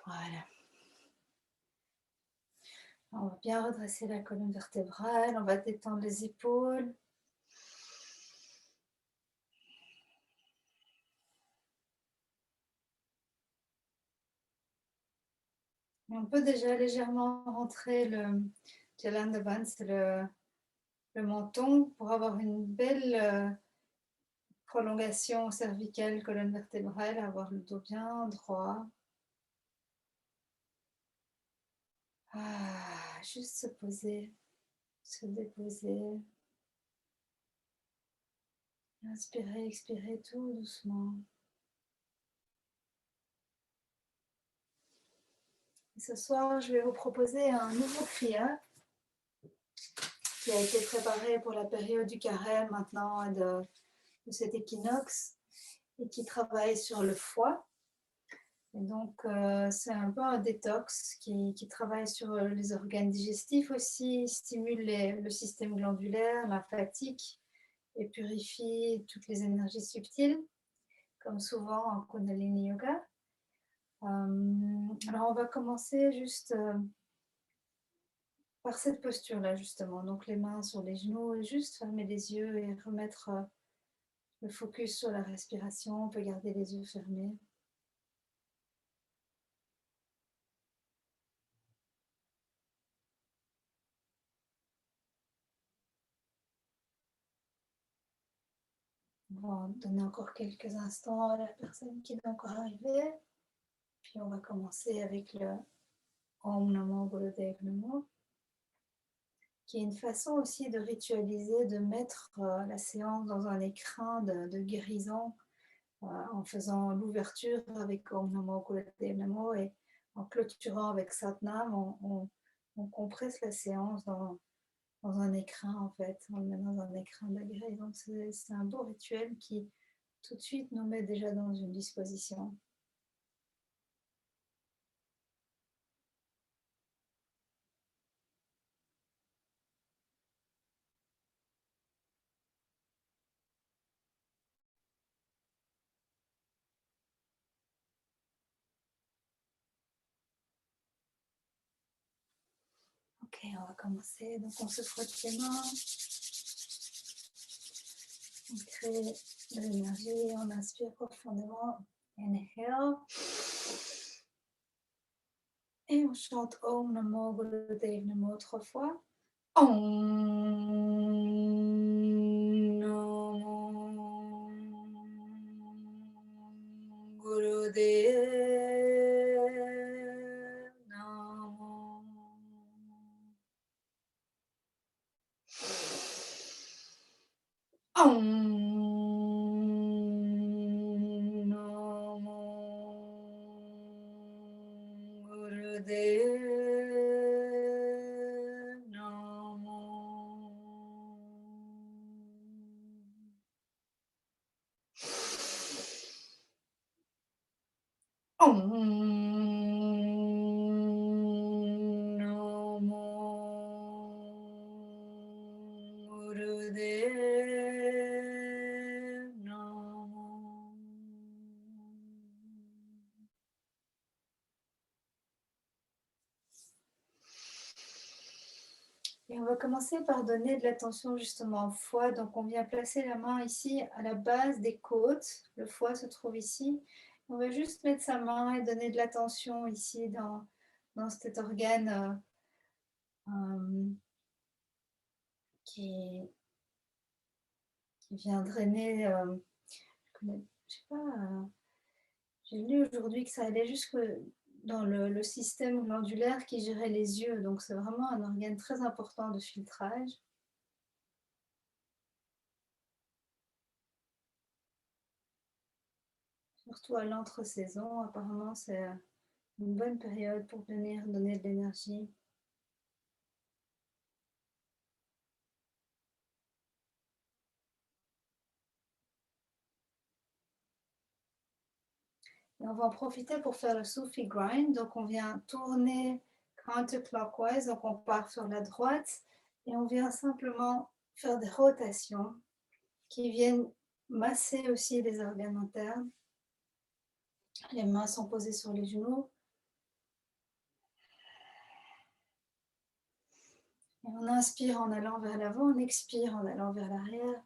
Voilà. On va bien redresser la colonne vertébrale, on va détendre les épaules. Et on peut déjà légèrement rentrer le Jalandhavan, c'est le menton, pour avoir une belle prolongation cervicale, colonne vertébrale, avoir le dos bien droit. Juste se poser, se déposer. Inspirez, expirez tout doucement. Et ce soir, je vais vous proposer un nouveau kriya qui a été préparé pour la période du carême maintenant et de cet équinoxe et qui travaille sur le foie. Et donc, c'est un peu un détox qui travaille sur les organes digestifs aussi, stimule le système glandulaire, lymphatique et purifie toutes les énergies subtiles, comme souvent en Kundalini Yoga. Alors, on va commencer juste par cette posture-là, justement. Donc, les mains sur les genoux et juste fermer les yeux et remettre le focus sur la respiration. On peut garder les yeux fermés. On va donner encore quelques instants à la personne qui est encore arrivée. Puis on va commencer avec le Om Namo Gurudev Namo, qui est une façon aussi de ritualiser, de mettre la séance dans un écrin de guérison en faisant l'ouverture avec Om Namo Gurudev Namo et en clôturant avec Satnam, on compresse la séance dans un écrin en fait, on le met dans un écrin de guérison. C'est un beau rituel qui tout de suite nous met déjà dans une disposition. Ok, on va commencer. Donc on se frotte les mains, on crée de l'énergie, on inspire profondément, inhale. Et on chante Om Namo Gurudev Namo 3 fois. Om Namo Gurudev Namo. Om Namo Gurudev Namo. Om Namo Gurudev Namo. Et on va commencer par donner de l'attention justement au foie. Donc on vient placer la main ici à la base des côtes. Le foie se trouve ici. On va juste mettre sa main et donner de l'attention ici dans cet organe qui vient drainer. Je sais pas, j'ai lu aujourd'hui que ça allait jusque dans le système glandulaire qui gérait les yeux. Donc c'est vraiment un organe très important de filtrage. Surtout à l'entre-saison, apparemment c'est une bonne période pour venir donner de l'énergie. Et on va en profiter pour faire le Sufi Grind. Donc on vient tourner counterclockwise, donc on part sur la droite et on vient simplement faire des rotations qui viennent masser aussi les organes internes. Les mains sont posées sur les genoux. Et on inspire en allant vers l'avant, on expire en allant vers l'arrière.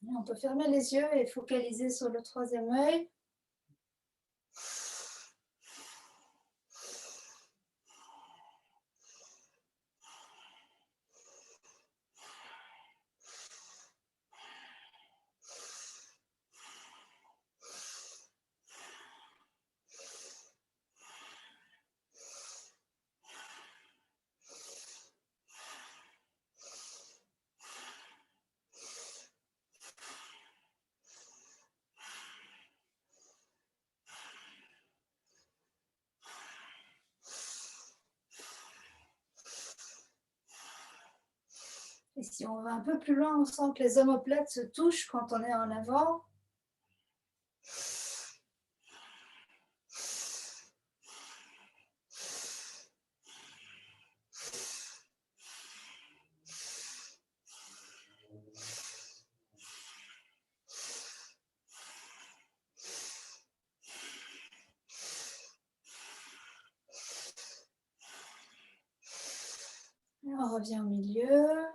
Et on peut fermer les yeux et focaliser sur le troisième œil. Et si on va un peu plus loin, on sent que les omoplates se touchent quand on est en avant. Et on revient au milieu.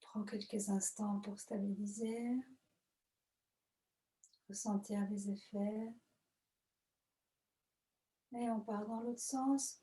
Prends quelques instants pour stabiliser, ressentir les effets. Et on part dans l'autre sens.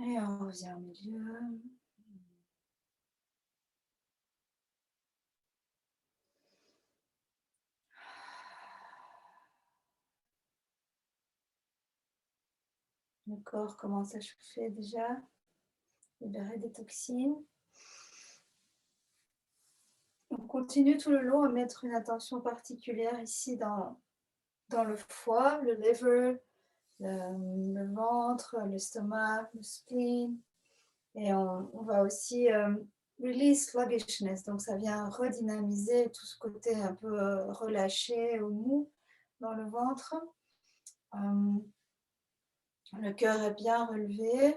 Et on revient au milieu. Le corps commence à chauffer déjà, libérer des toxines. On continue tout le long à mettre une attention particulière ici dans le foie, le liver, le ventre, l'estomac, le spleen. Et on va aussi release sluggishness, donc ça vient redynamiser tout ce côté un peu relâché ou mou dans le ventre. Le cœur est bien relevé.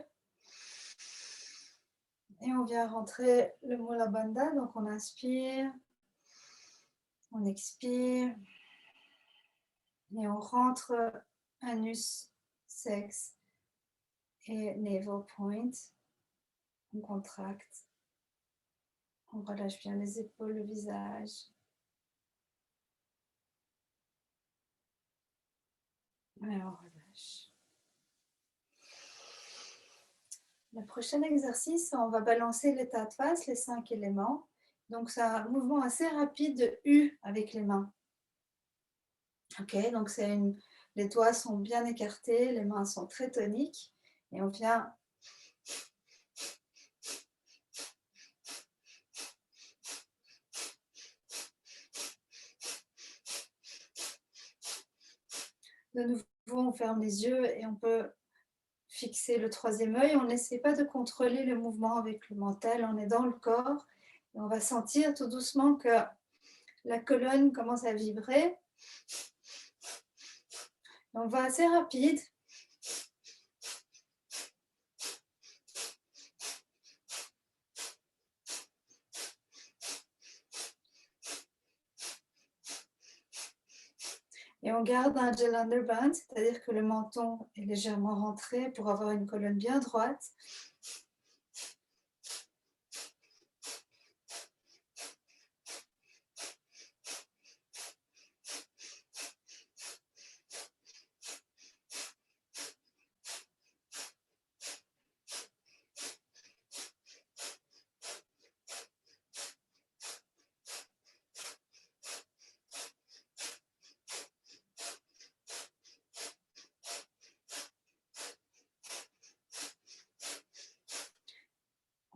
Et on vient rentrer le Mula Bandha, donc on inspire, on expire, et on rentre anus, sexe et navel point. On contracte, on relâche bien les épaules, le visage. Et on relâche. Le prochain exercice, on va balancer les tattvas, les 5 éléments. Donc c'est un mouvement assez rapide de U avec les mains. Ok, donc les doigts sont bien écartés, les mains sont très toniques. Et on vient de nouveau, on ferme les yeux et on peut fixer le troisième œil. On n'essaie pas de contrôler le mouvement avec le mental, on est dans le corps. Et on va sentir tout doucement que la colonne commence à vibrer. On va assez rapide. Et on garde un Jalandhar Bandh, c'est-à-dire que le menton est légèrement rentré pour avoir une colonne bien droite.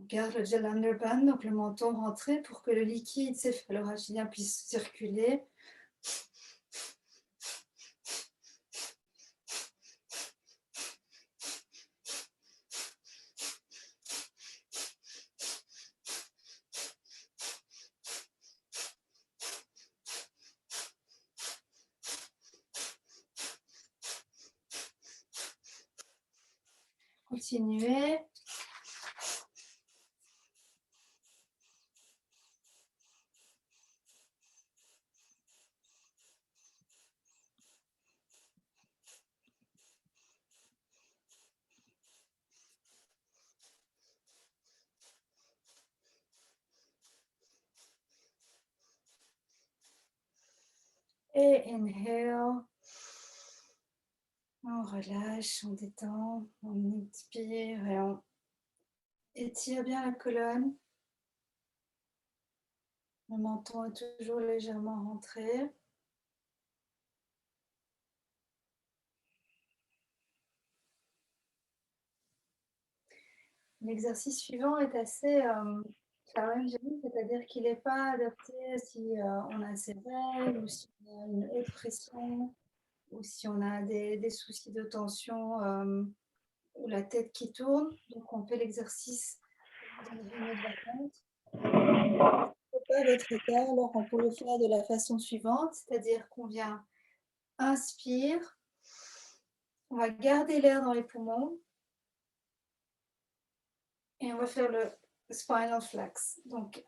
On garde le Jalandhar Bandh, donc le menton rentré, pour que le liquide céphalorachidien puisse circuler. Continuez. Et inhale. On relâche, on détend, on expire et on étire bien la colonne. Le menton est toujours légèrement rentré. L'exercice suivant est assez challenging, c'est-à-dire qu'il n'est pas adapté si on a ses règles ou si on a une haute pression ou si on a des soucis de tension ou la tête qui tourne. Donc on fait l'exercice dans une autre variante. Si ce n'est pas votre cas, alors on peut le faire de la façon suivante, c'est-à-dire qu'on vient inspire, on va garder l'air dans les poumons et on va faire le spinal flex. Donc,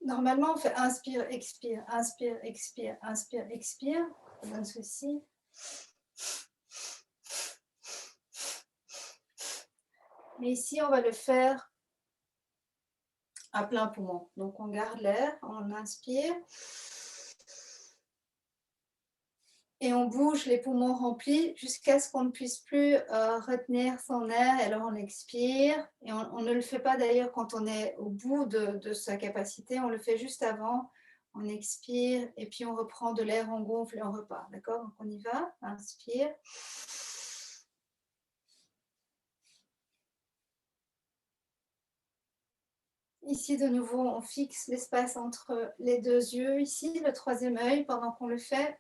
normalement, on fait inspire, expire, inspire, expire, inspire, expire. Ça donne ceci. Mais ici, on va le faire à plein poumon. Donc, on garde l'air, on inspire. Et on bouge les poumons remplis jusqu'à ce qu'on ne puisse plus retenir son air. Et alors on expire. Et on ne le fait pas d'ailleurs quand on est au bout de sa capacité. On le fait juste avant. On expire et puis on reprend de l'air, on gonfle et on repart. D'accord? Donc on y va. Inspire. Ici, de nouveau, on fixe l'espace entre les deux yeux. Ici, le troisième œil pendant qu'on le fait.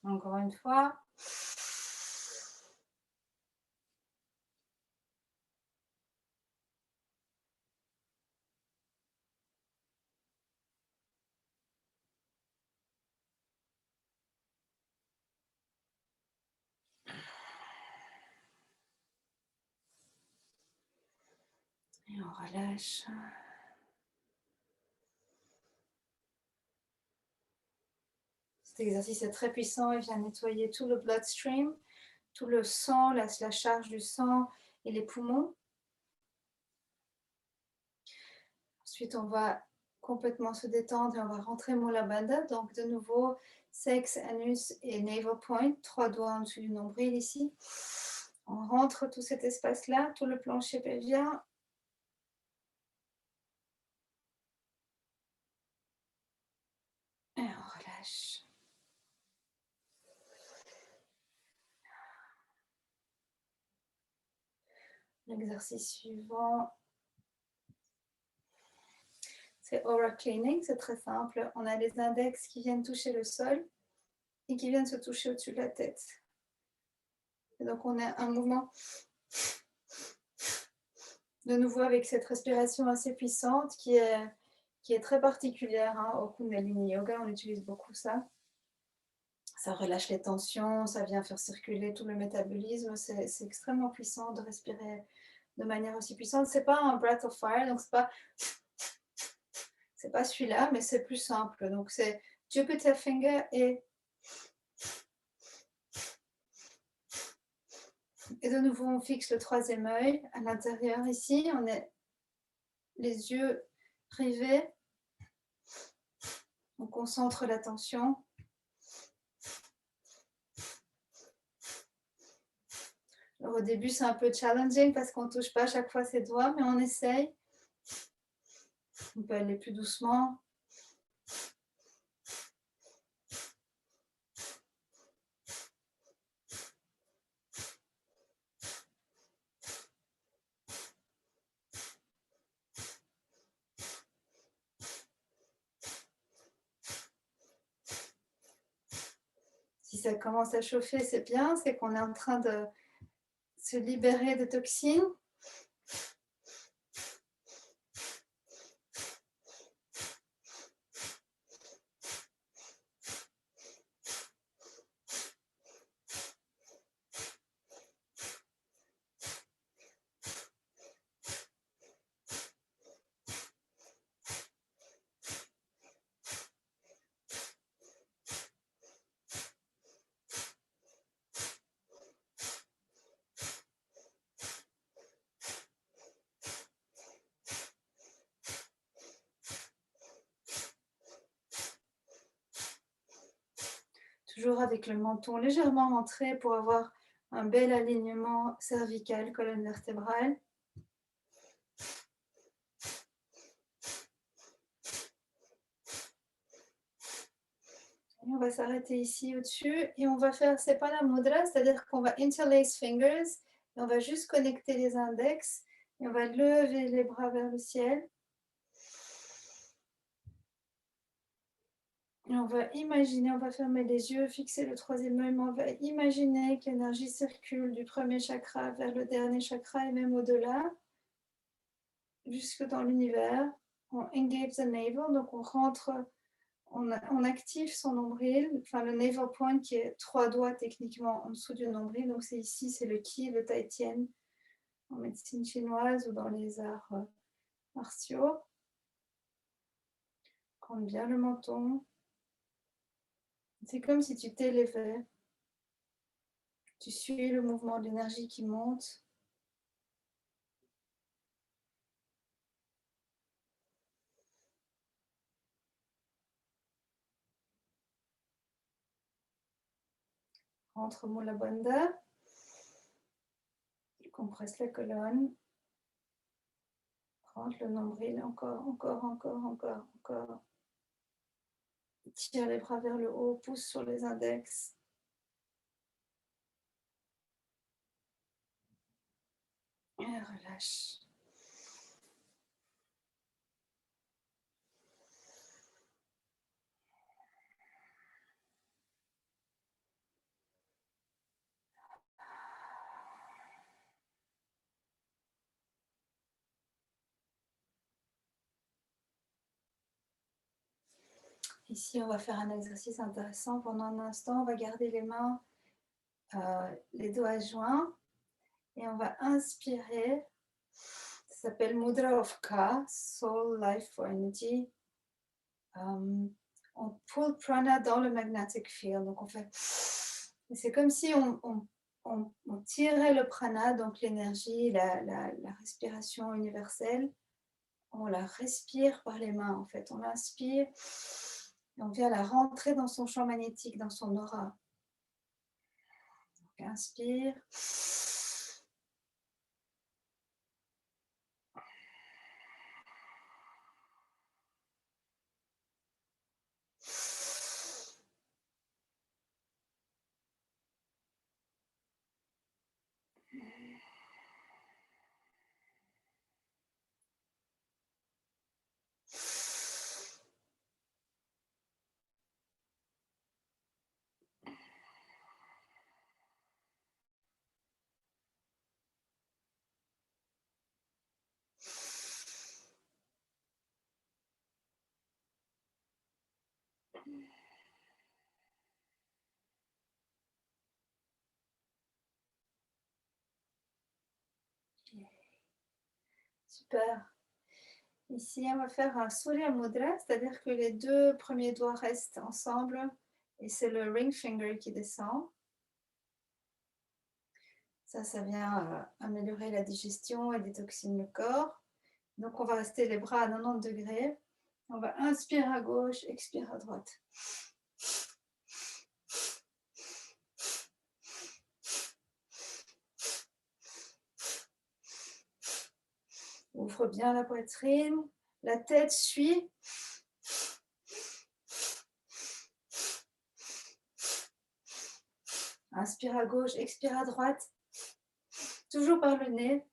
Encore une fois. Et on relâche. Cet exercice est très puissant, il vient nettoyer tout le bloodstream, tout le sang, la charge du sang et les poumons. Ensuite, on va complètement se détendre et on va rentrer Mula Bandha. Donc, de nouveau, sexe, anus et navel point, 3 doigts en dessous du nombril ici. On rentre tout cet espace-là, tout le plancher pelvien. Et on relâche. L'exercice suivant, c'est aura cleaning, c'est très simple. On a les index qui viennent toucher le sol et qui viennent se toucher au-dessus de la tête. Et donc on a un mouvement de nouveau avec cette respiration assez puissante qui est très particulière au Kundalini Yoga. On utilise beaucoup ça. Ça relâche les tensions, ça vient faire circuler tout le métabolisme. C'est extrêmement puissant de respirer de manière aussi puissante. C'est pas un breath of fire, donc c'est pas celui-là, mais c'est plus simple. Donc c'est Jupiter Finger et de nouveau on fixe le troisième œil à l'intérieur ici. On est les yeux rivés. On concentre l'attention. Alors au début, c'est un peu challenging parce qu'on ne touche pas à chaque fois ses doigts, mais on essaye. On peut aller plus doucement. Si ça commence à chauffer, c'est bien, c'est qu'on est en train de se libérer de toxines. Toujours avec le menton légèrement rentré pour avoir un bel alignement cervical, colonne vertébrale. Et on va s'arrêter ici au-dessus et on va faire Sepana Mudra, c'est-à-dire qu'on va interlace fingers et on va juste connecter les index et on va lever les bras vers le ciel. Et on va imaginer, on va fermer les yeux, fixer le troisième œil, mais on va imaginer que l'énergie circule du premier chakra vers le dernier chakra et même au-delà, jusque dans l'univers. On engage the navel, donc on rentre, on active son nombril, enfin le navel point qui est 3 doigts techniquement en dessous du nombril, donc c'est ici, c'est le ki, le tai tien en médecine chinoise ou dans les arts martiaux. Prends bien le menton. C'est comme si tu t'élevais. Tu suis le mouvement de l'énergie qui monte. Rentre Mula Bandha. Compresse la colonne. Rentre le nombril. Encore, encore, encore, encore, encore. Tire les bras vers le haut. Pousse sur les index. Et relâche. Ici, on va faire un exercice intéressant. Pendant un instant, on va garder les mains, les doigts joints. Et on va inspirer. Ça s'appelle Mudra of Ka, Soul, Life for Energy. On pull prana dans le magnetic field. Donc on fait. C'est comme si on tirait le prana, donc l'énergie, la respiration universelle. On la respire par les mains en fait. On l'inspire et on vient la rentrer dans son champ magnétique, dans son aura. Donc inspire. Super. Ici, on va faire un Surya Mudra, c'est-à-dire que les deux premiers doigts restent ensemble et c'est le ring finger qui descend. Ça vient améliorer la digestion et détoxiner le corps. Donc, on va rester les bras à 90 degrés. On va inspirer à gauche, expire à droite. Ouvre bien la poitrine, la tête suit. Inspire à gauche, expire à droite. Toujours par le nez.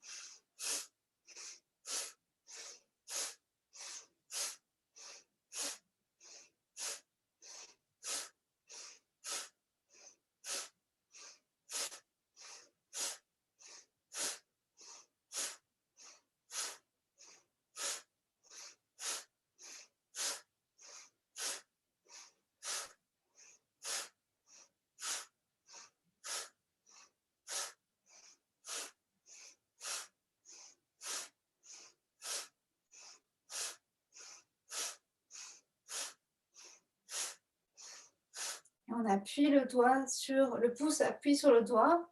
On appuie le doigt sur le pouce, appuie sur le doigt.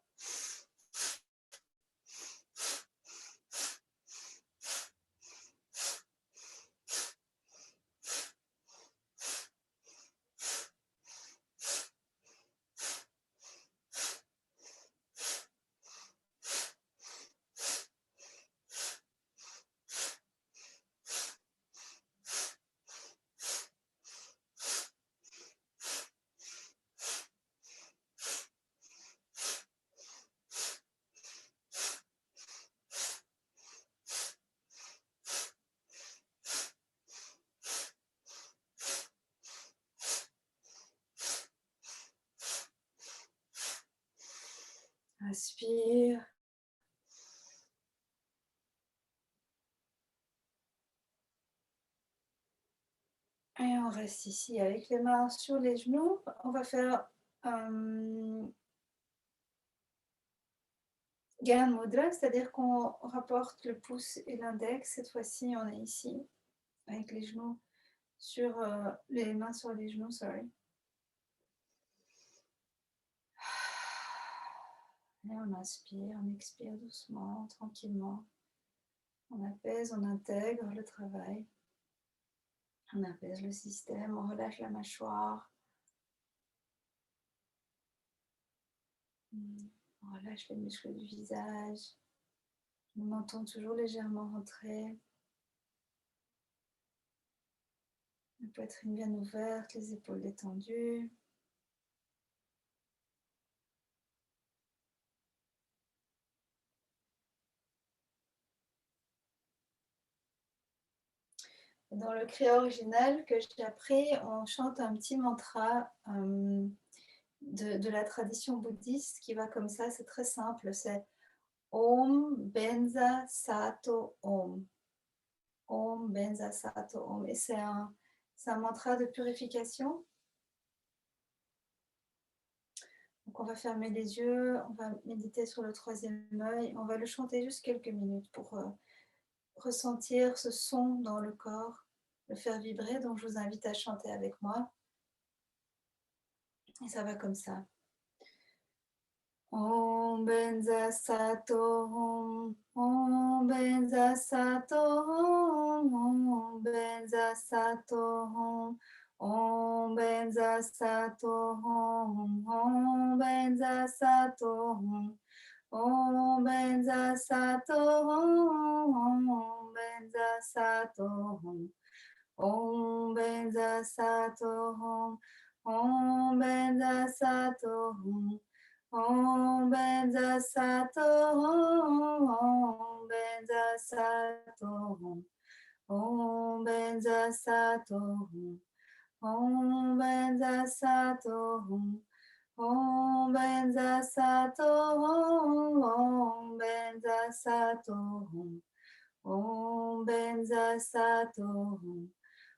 Inspire. Et on reste ici avec les mains sur les genoux. On va faire Gyan Mudra, c'est-à-dire qu'on rapporte le pouce et l'index. Cette fois-ci, on est ici avec les genoux sur les mains sur les genoux, sorry. Et on inspire, on expire doucement, tranquillement. On apaise, on intègre le travail. On apaise le système, on relâche la mâchoire. On relâche les muscles du visage. Le menton toujours légèrement rentré. La poitrine bien ouverte, les épaules détendues. Dans le kriya original que j'ai appris, on chante un petit mantra de la tradition bouddhiste qui va comme ça, c'est très simple, c'est Om Benza Sato Om. Om Benza Sato Om. Et c'est un mantra de purification. Donc on va fermer les yeux, on va méditer sur le troisième œil, on va le chanter juste quelques minutes pour ressentir ce son dans le corps, le faire vibrer. Donc je vous invite à chanter avec moi. Et ça va comme ça. Om Benza Sato Om, Om Benza Sato Om, Om Benza Sato Om, Om Benza Sato Om, Om Benza Sato Om, Om Benza Sato Om, Om Benza Sato Om, Om Benza Sato Om, Om Benza Sato Om. Om Benza Sato Om, Benza Sato Om, Benza Sato Om, Benza Sato Om, Benza Sato Om, Benza Sato Om, Benza Sato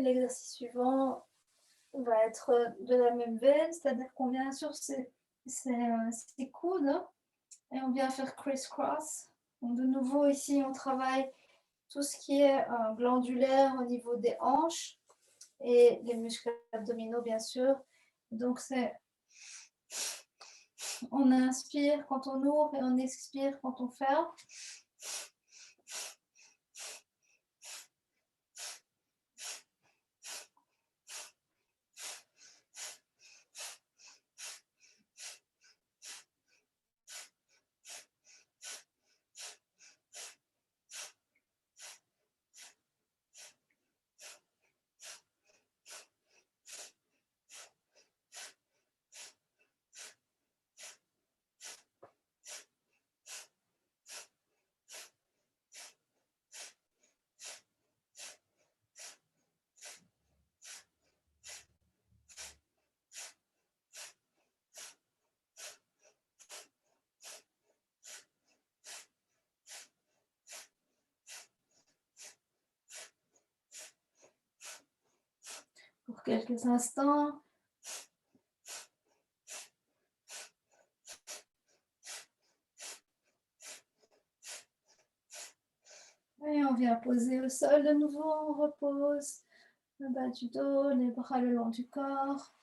Et l'exercice suivant va être de la même veine, c'est-à-dire qu'on vient sur ses coudes et on vient faire criss-cross. Donc de nouveau ici on travaille tout ce qui est glandulaire au niveau des hanches et les muscles abdominaux bien sûr. Donc c'est, on inspire quand on ouvre et on expire quand on ferme. Pour quelques instants. Et on vient poser au sol de nouveau, on repose le bas du dos, les bras le long du corps.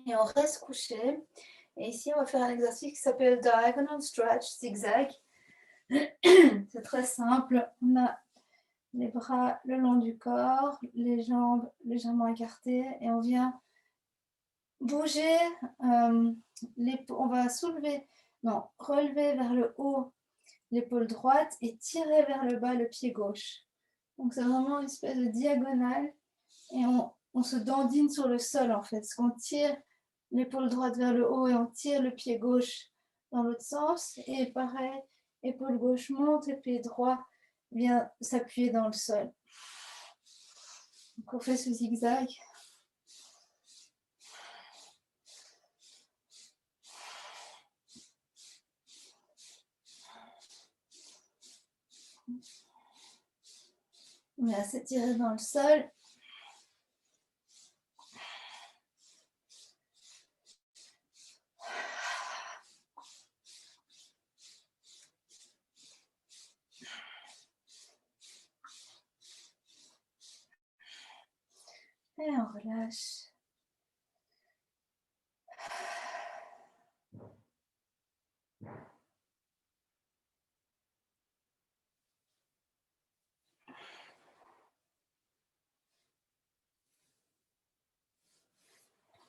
Et on reste couché. Et ici, on va faire un exercice qui s'appelle Diagonal Stretch, zigzag. C'est très simple. On a les bras le long du corps, les jambes légèrement écartées et on vient bouger. On va relever vers le haut l'épaule droite et tirer vers le bas le pied gauche. Donc c'est vraiment une espèce de diagonale et on se dandine sur le sol en fait. Parce qu'on tire l'épaule droite vers le haut et on tire le pied gauche dans l'autre sens. Et pareil, épaule gauche monte et pied droit vient s'appuyer dans le sol. Donc on fait ce zigzag. On vient s'étirer dans le sol. Et on relâche.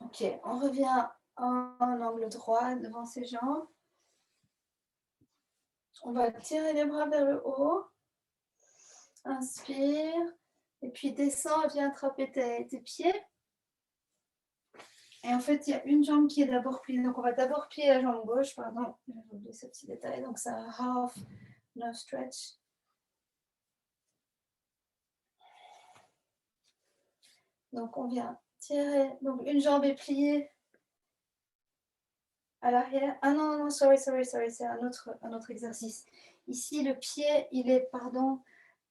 Ok, on revient en angle droit devant ses jambes. On va tirer les bras vers le haut. Inspire. Et puis descends, viens attraper tes pieds. Et en fait, il y a une jambe qui est d'abord pliée. Donc, on va d'abord plier la jambe gauche. Pardon, j'ai oublié ce petit détail. Donc, c'est un half no stretch. Donc, on vient tirer. Donc, une jambe est pliée à l'arrière. Ah non, non, sorry. C'est un autre exercice. Ici, le pied, il est, pardon.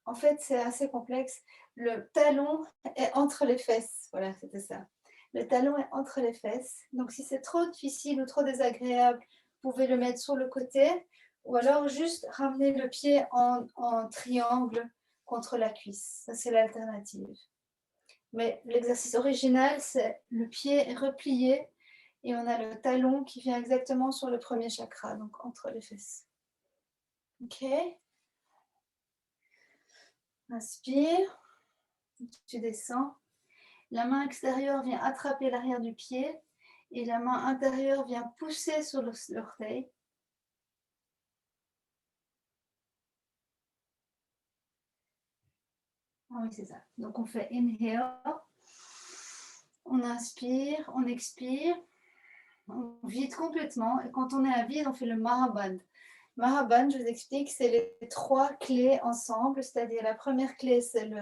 En fait, c'est assez complexe. Le talon est entre les fesses. Voilà, c'était ça. Le talon est entre les fesses. Donc, si c'est trop difficile ou trop désagréable, vous pouvez le mettre sur le côté ou alors juste ramener le pied en triangle contre la cuisse. Ça, c'est l'alternative. Mais l'exercice original, c'est le pied est replié et on a le talon qui vient exactement sur le premier chakra, donc entre les fesses. OK? Inspire. Tu descends. La main extérieure vient attraper l'arrière du pied et la main intérieure vient pousser sur l'orteil. Ah oui, c'est ça. Donc on fait inhale, on inspire, on expire, on vide complètement. Et quand on est à vide, on fait le Mahaband. Mahaband, je vous explique, c'est les 3 clés ensemble. C'est-à-dire la première clé, c'est le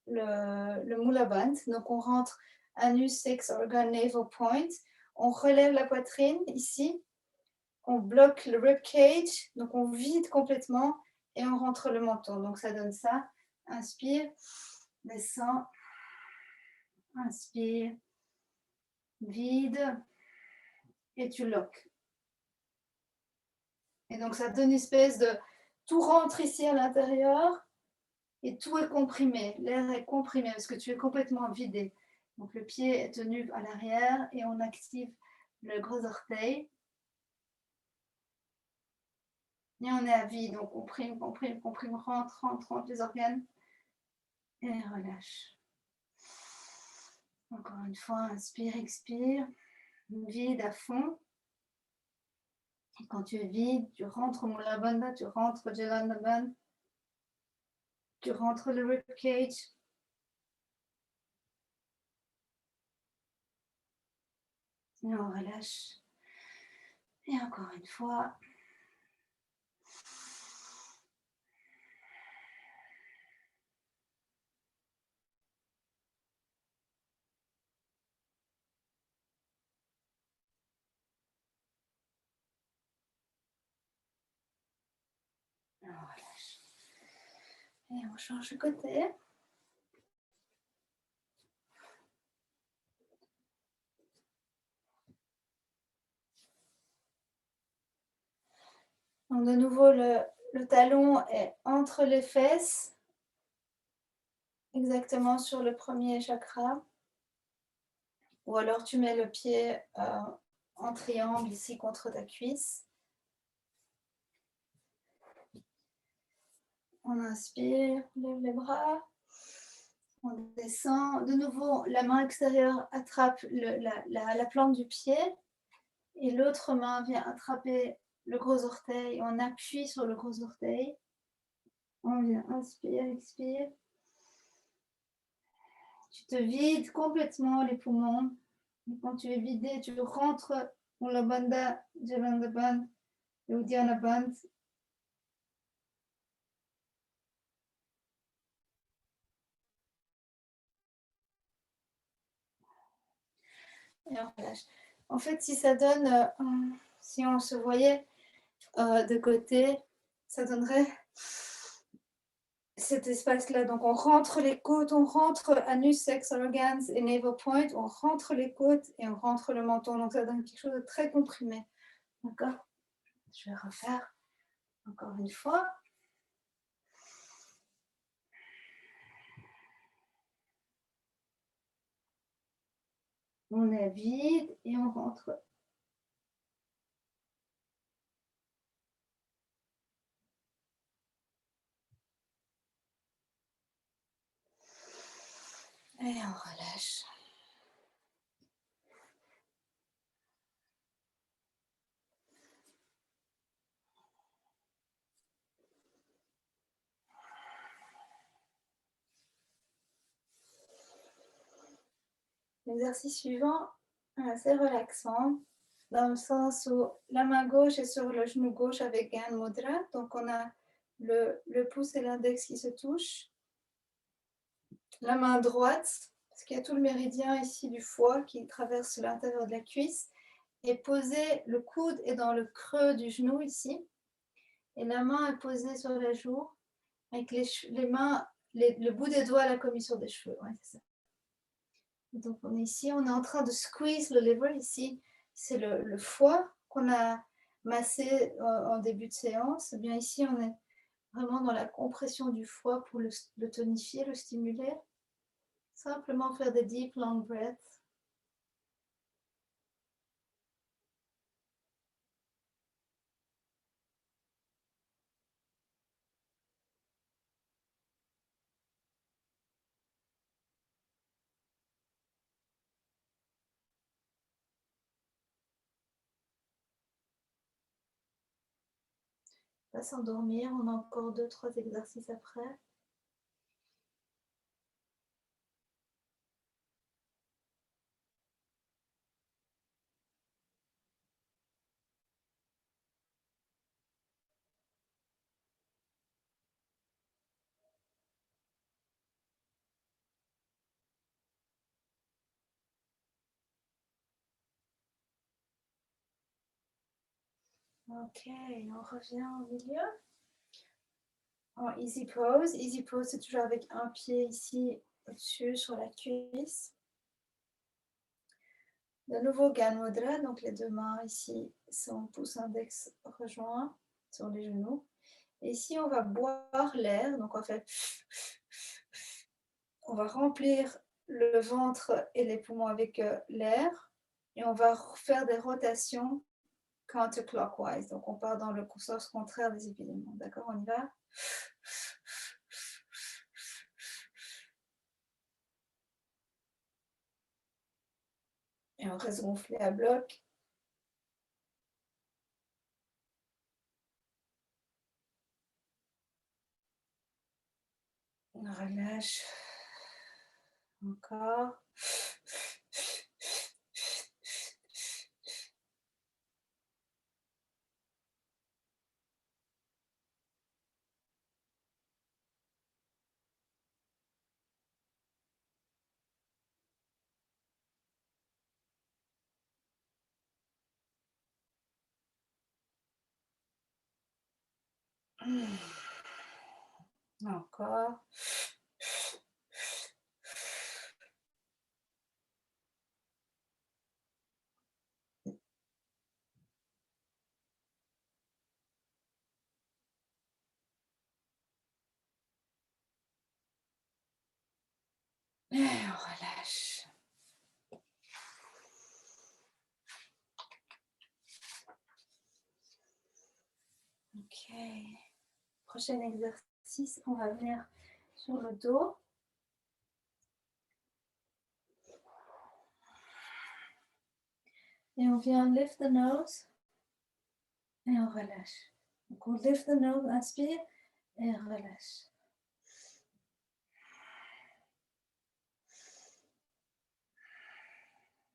Mula Band. Donc on rentre anus, sex, organ, navel point. On relève la poitrine ici. on bloque le rib cage, donc on vide complètement et on rentre le menton. Donc ça donne ça. Inspire, descend, inspire, vide et tu loques. Et donc ça donne une espèce de... Tout rentre ici à l'intérieur et tout est comprimé. L'air est comprimé parce que tu es complètement vidé. Donc le pied est tenu à l'arrière et on active le gros orteil. Et on est à vide, donc on comprime, comprime, comprime, rentre, rentre, rentre les organes. Et relâche. Encore une fois, inspire, expire. Vide à fond. Et quand tu es vide, tu rentres Mula Bandha, tu rentres Jalandhar, tu rentres le rib cage. Et on relâche. Et encore une fois. Et on relâche. Et on change de côté. Donc de nouveau, le talon est entre les fesses, exactement sur le premier chakra. Ou alors tu mets le pied en triangle ici contre ta cuisse. On inspire, lève les bras. On descend. De nouveau, la main extérieure attrape la plante du pied. Et l'autre main vient attraper le gros orteil. On appuie sur le gros orteil. On vient inspire, expire. Tu te vides complètement les poumons. Et quand tu es vidé, tu rentres dans la bandha, Jalandhar Bandh et Uddiyana Bandh. Et on relâche. En fait, si ça donne, si on se voyait de côté, ça donnerait cet espace-là. Donc, on rentre les côtes, on rentre anus, sex organs et navel point, on rentre les côtes et on rentre le menton. Donc, ça donne quelque chose de très comprimé. D'accord? Je vais refaire encore une fois. On est vide et on rentre. Et on relâche. L'exercice suivant est assez relaxant, dans le sens où la main gauche est sur le genou gauche avec Gyan Mudra. Donc on a le pouce et l'index qui se touchent. La main droite, parce qu'il y a tout le méridien ici du foie qui traverse l'intérieur de la cuisse, est posée, le coude est dans le creux du genou ici, et la main est posée sur la joue, avec les mains, le bout des doigts là comme sur des cheveux. Ouais, c'est ça. Donc on est ici, on est en train de squeeze le liver ici, c'est le foie qu'on a massé en début de séance. Et bien ici on est vraiment dans la compression du foie pour le tonifier, le stimuler. Simplement faire des deep long breaths. Pas s'endormir, on a encore 2-3 exercices après. Ok, on revient au milieu. En easy pose. Easy pose, c'est toujours avec un pied ici au-dessus sur la cuisse. De nouveau, Gyan Mudra, donc les deux mains ici, son pouce index rejoint sur les genoux. Et ici, on va boire l'air, donc en fait, on va remplir le ventre et les poumons avec l'air. Et on va faire des rotations counterclockwise. Donc on part dans le sens contraire des épidémies. D'accord, on y va. Et on reste gonflé à bloc. On relâche. Encore. Encore. Et on relâche. Ok. Prochain exercice, on va venir sur le dos. Et on vient lift the nose. Et on relâche. Donc on lift the nose, inspire et relâche.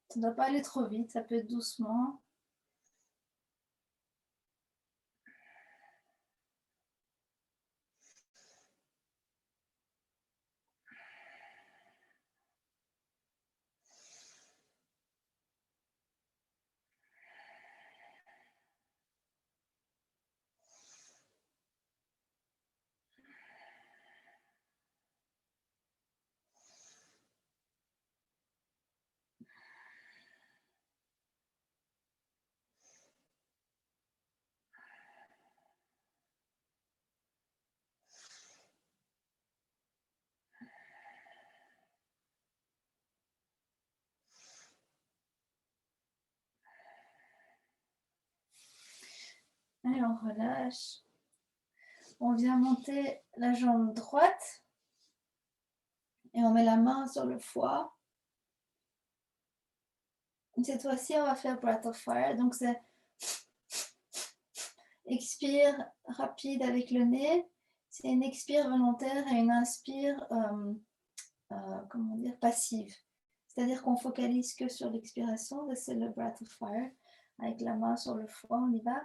Ça ne doit pas aller trop vite, ça peut être doucement. Et on relâche. On vient monter la jambe droite. Et on met la main sur le foie. Cette fois-ci, on va faire Breath of Fire. Donc, c'est expire rapide avec le nez. C'est une expire volontaire et une inspire, comment dire, passive. C'est-à-dire qu'on focalise que sur l'expiration. C'est le Breath of Fire. Avec la main sur le foie, on y va.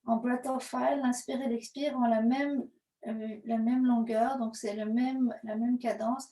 En Breath of Fire, l'inspire et l'expire ont la même longueur, donc c'est la même cadence.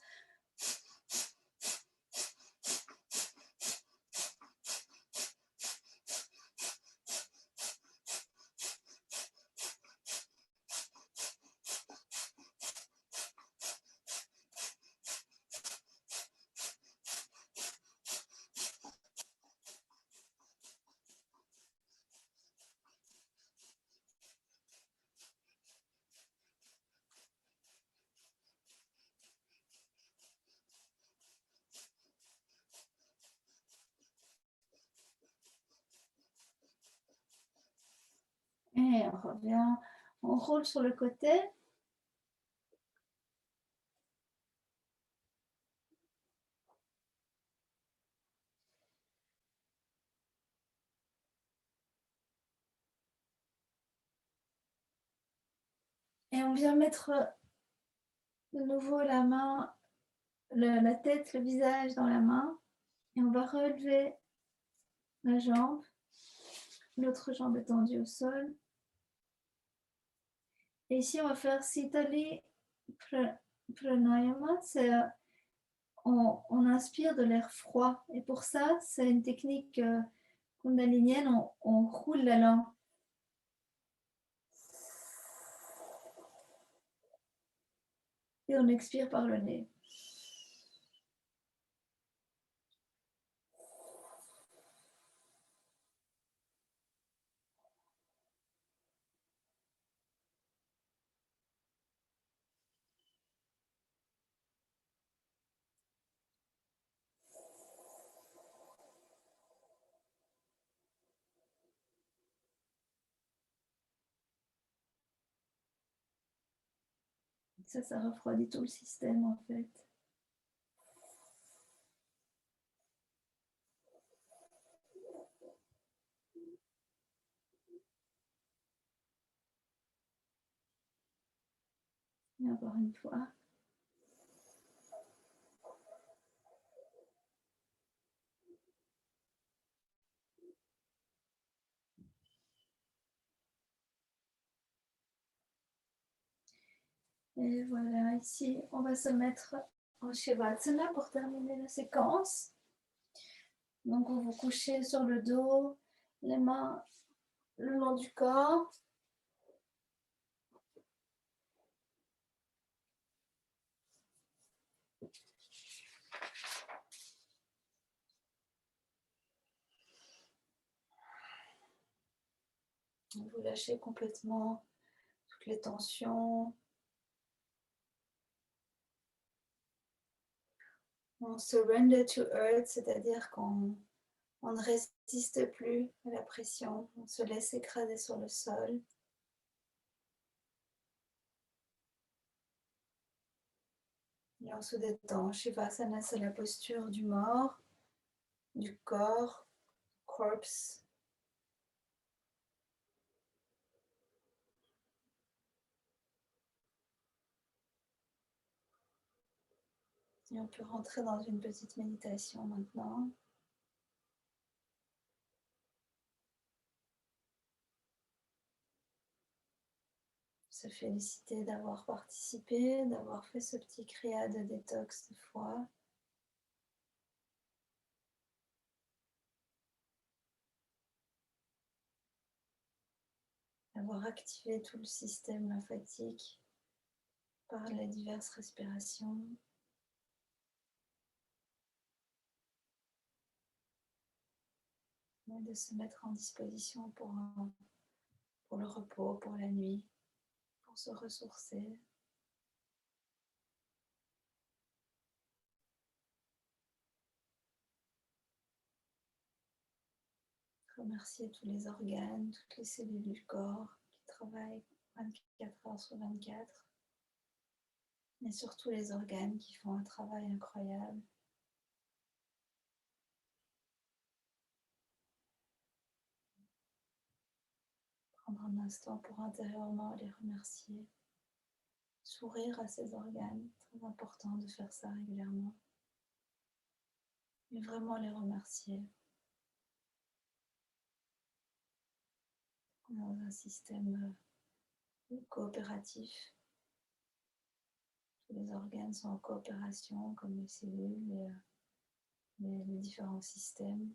Et on revient, on roule sur le côté. Et on vient mettre de nouveau la main la tête, le visage dans la main. Et on va relever la jambe. L'autre jambe est tendue au sol. Et ici, on va faire Sitali Pranayama. C'est on inspire de l'air froid. Et pour ça, c'est une technique kundalinienne. On roule la langue. Et on expire par le nez. Ça refroidit tout le système en fait. Et encore une fois. Et voilà, ici, on va se mettre en Shavasana pour terminer la séquence. Donc, vous vous couchez sur le dos, les mains le long du corps. Vous lâchez complètement toutes les tensions. On surrender to earth, c'est-à-dire qu'on ne résiste plus à la pression. On se laisse écraser sur le sol. Et on se détend. Shavasana, c'est la posture du mort, du corps, corpse. Et on peut rentrer dans une petite méditation maintenant. Se féliciter d'avoir participé, d'avoir fait ce petit kriya de détox de foie. D'avoir activé tout le système lymphatique par les diverses respirations. Et de se mettre en disposition pour le repos, pour la nuit, pour se ressourcer. Remercier tous les organes, toutes les cellules du corps qui travaillent 24 heures sur 24. Et surtout les organes qui font un travail incroyable. Prendre un instant pour intérieurement les remercier. Sourire à ces organes, très important de faire ça régulièrement. Et vraiment les remercier. Dans un système coopératif. Tous les organes sont en coopération, comme les cellules et les différents systèmes.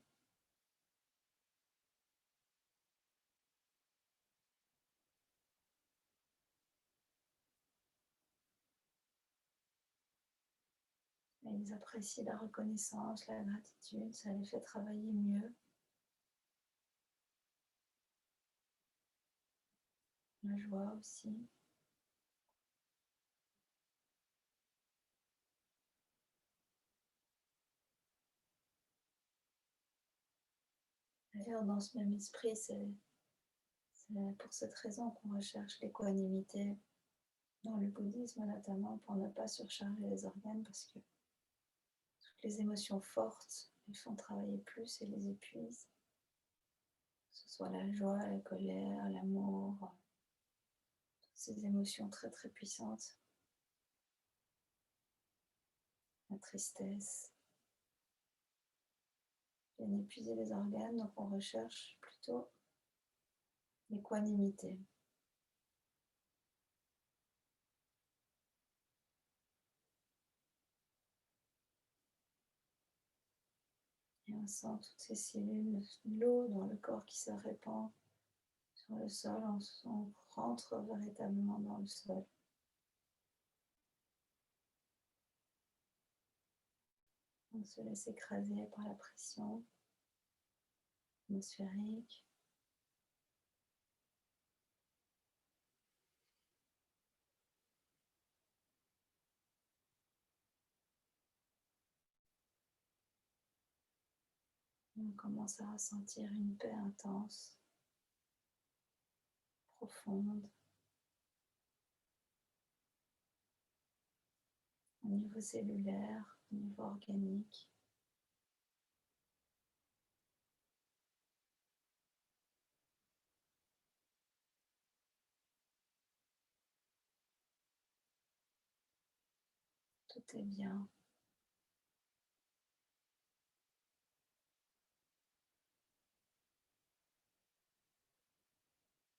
Et ils apprécient la reconnaissance, la gratitude, ça les fait travailler mieux. La joie aussi. D'ailleurs, dans ce même esprit, c'est pour cette raison qu'on recherche l'équanimité dans le bouddhisme notamment, pour ne pas surcharger les organes, parce que toutes les émotions fortes les font travailler plus et les épuisent. Que ce soit la joie, la colère, l'amour, toutes ces émotions très très puissantes. la tristesse. Bien épuiser les organes, donc on recherche plutôt l'équanimité. Et on sent toutes ces cellules, l'eau dans le corps qui se répand sur le sol, on rentre véritablement dans le sol. On se laisse écraser par la pression atmosphérique. On commence à ressentir une paix intense, profonde, au niveau cellulaire, au niveau organique. Tout est bien.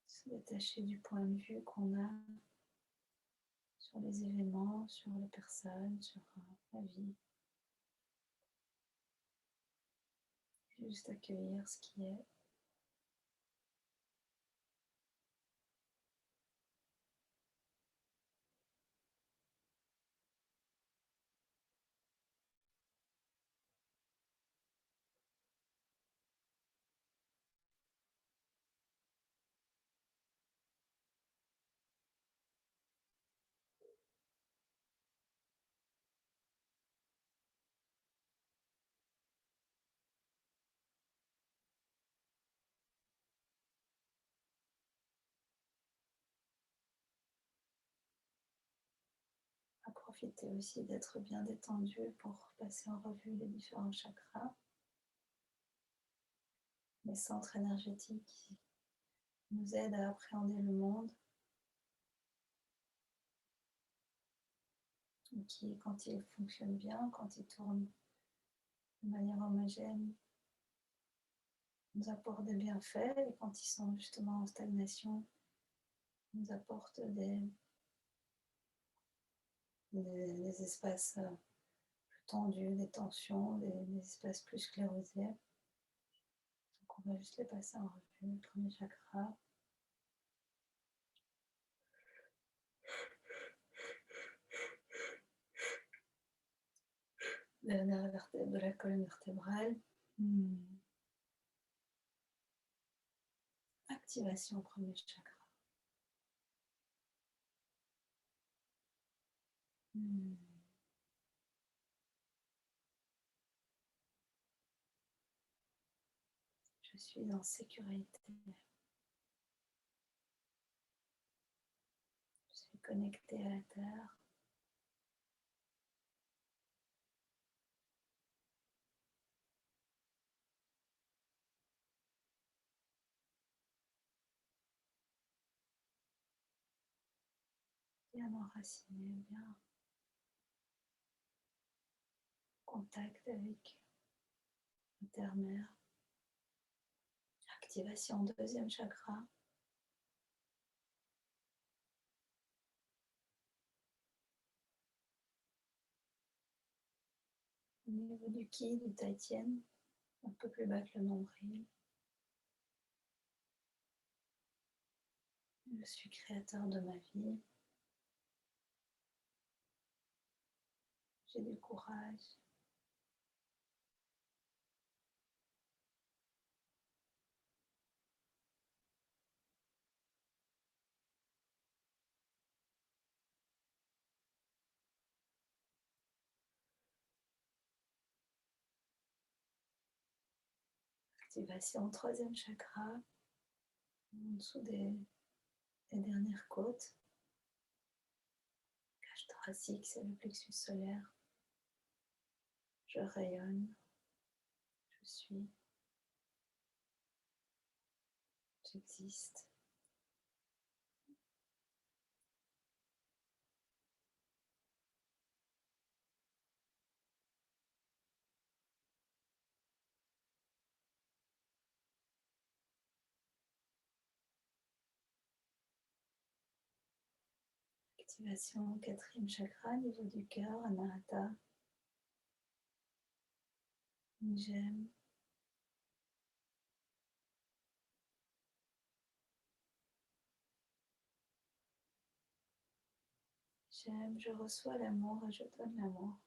Se détacher du point de vue qu'on a sur les événements, sur les personnes, sur la vie. Juste accueillir ce qui est. À profiter aussi d'être bien détendu pour passer en revue les différents chakras, les centres énergétiques qui nous aident à appréhender le monde et qui, quand ils fonctionnent bien, quand ils tournent de manière homogène, nous apportent des bienfaits, et quand ils sont justement en stagnation, nous apportent des espaces plus tendus, des tensions, des espaces plus sclérosés. Donc on va juste les passer en revue. Le premier chakra, le nerf de la colonne vertébrale. Activation au premier chakra. Je suis en sécurité. Je suis connectée à la terre. Bien enracinée, bien en contact avec la terre-mère. Activation deuxième chakra. Au niveau du ki, du taïtien, un peu plus bas que le nombril. Je suis créateur de ma vie. J'ai du courage. Activation troisième chakra, en dessous des dernières côtes. Cage thoracique, c'est le plexus solaire. Je rayonne. Je suis. J'existe. Activation 4e chakra, niveau du cœur, Anahata. J'aime. J'aime, je reçois l'amour et je donne l'amour.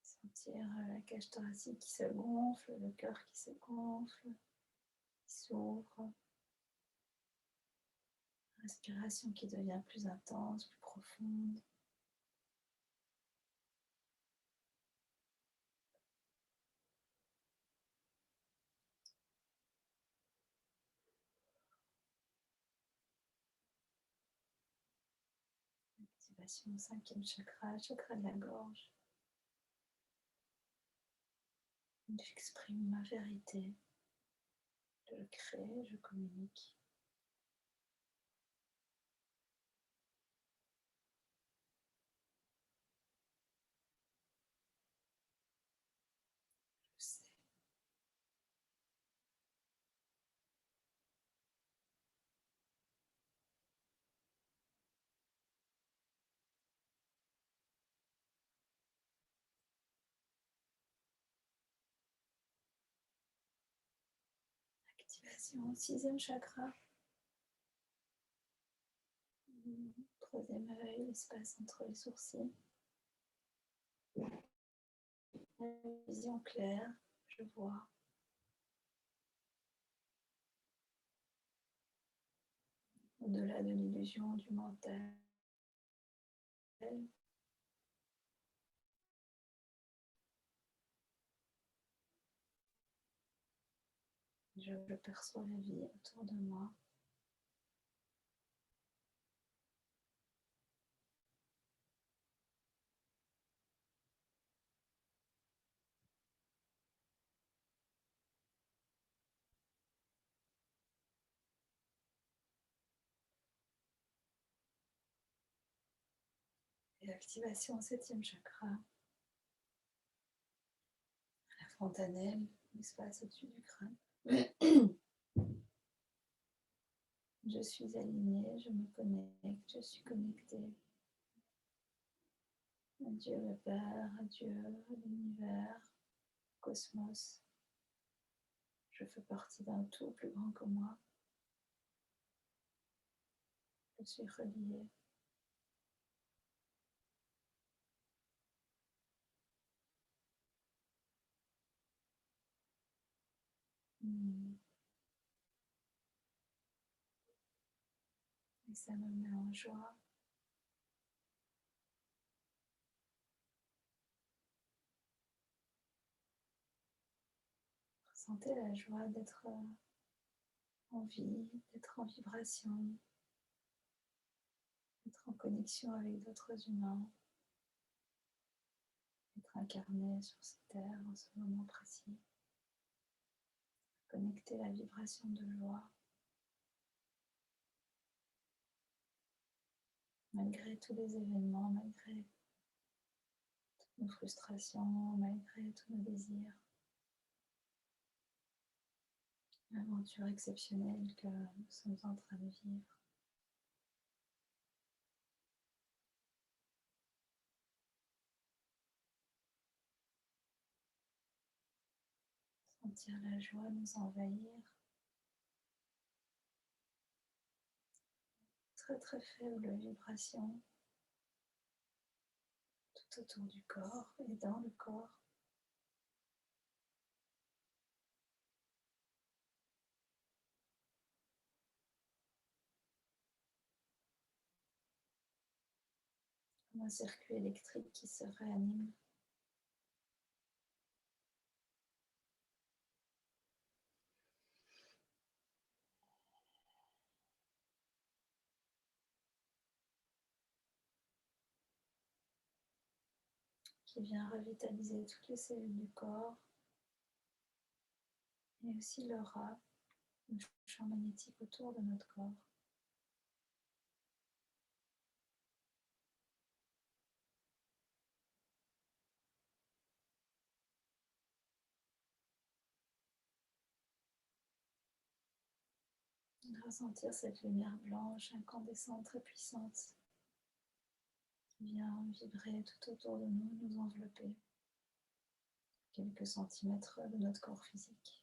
Sentir la cage thoracique qui se gonfle, le cœur qui se gonfle, qui s'ouvre. Respiration qui devient plus intense, plus profonde. Activation 5e chakra, chakra de la gorge. J'exprime ma vérité. Je crée, je communique. Je sais. Activation 6e chakra. 3e œil, l'espace entre les sourcils. Vision claire, je vois. Au-delà de l'illusion du mental. Je perçois la vie autour de moi. Et l'activation 7e chakra. La fontanelle, l'espace au-dessus du crâne. Je suis alignée, je me connecte, je suis connectée. Adieu le Père, adieu l'univers, le cosmos. Je fais partie d'un tout plus grand que moi. Je suis reliée. Et ça me met en joie. Ressentez la joie d'être en vie, d'être en vibration, d'être en connexion avec d'autres humains, d'être incarné sur cette terre en ce moment précis. Connecter la vibration de joie. Malgré tous les événements, malgré toutes nos frustrations, malgré tous nos désirs. L'aventure exceptionnelle que nous sommes en train de vivre. Sentir la joie nous envahir. Très très faible vibration tout autour du corps et dans le corps. Comme un circuit électrique qui se réanime. Qui vient revitaliser toutes les cellules du corps et aussi l'aura, le champ magnétique autour de notre corps. Ressentir cette lumière blanche incandescente, très puissante, qui vient vibrer tout autour de nous, nous envelopper, quelques centimètres de notre corps physique.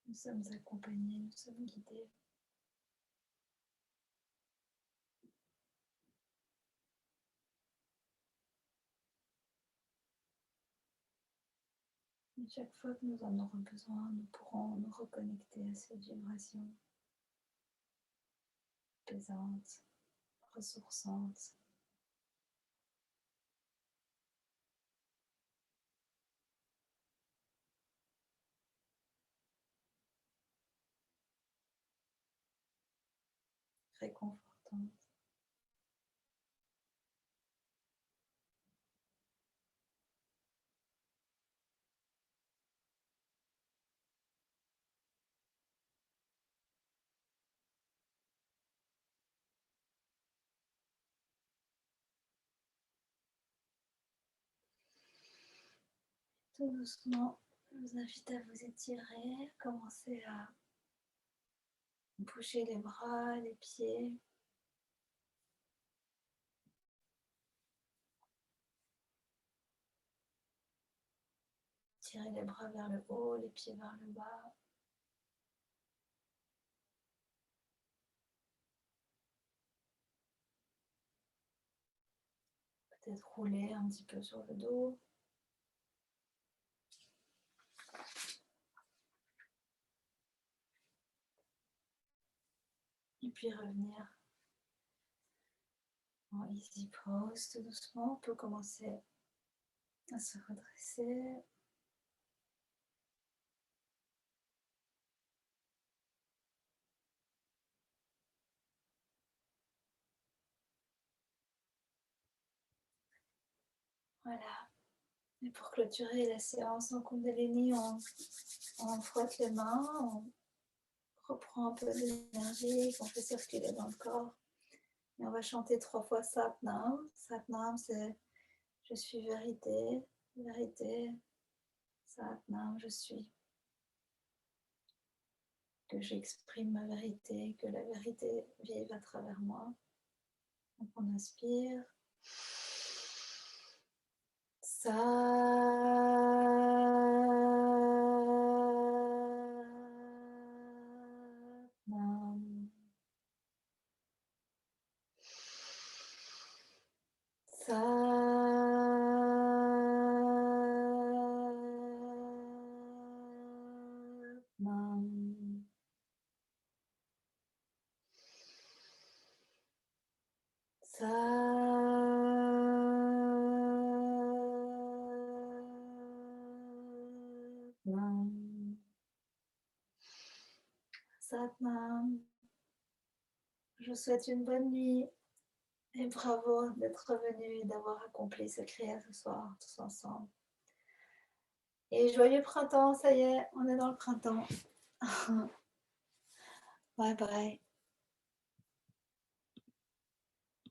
Nous sommes accompagnés, nous sommes guidés. Et chaque fois que nous en aurons besoin, nous pourrons nous reconnecter à cette vibration apaisante, ressourçante. Réconfortante. Tout doucement, je vous invite à vous étirer, commencer à bouger les bras, les pieds. Tirer les bras vers le haut, les pieds vers le bas. Peut-être rouler un petit peu sur le dos. Et puis revenir en easy pose tout doucement. On peut commencer à se redresser. Voilà. Et pour clôturer la séance en Kundalini, on frotte les mains, on reprend un peu d'énergie, qu'on fait circuler dans le corps. Et on va chanter 3 fois Satnam. Satnam, c'est je suis vérité, vérité. Satnam, je suis. Que j'exprime ma vérité, que la vérité vive à travers moi. Donc on inspire. Satnam. Satnam. Satnam. Satnam. Je vous souhaite une bonne nuit et bravo d'être revenu et d'avoir accompli ce créa ce soir tous ensemble. Et joyeux printemps, ça y est, on est dans le printemps. Bye bye.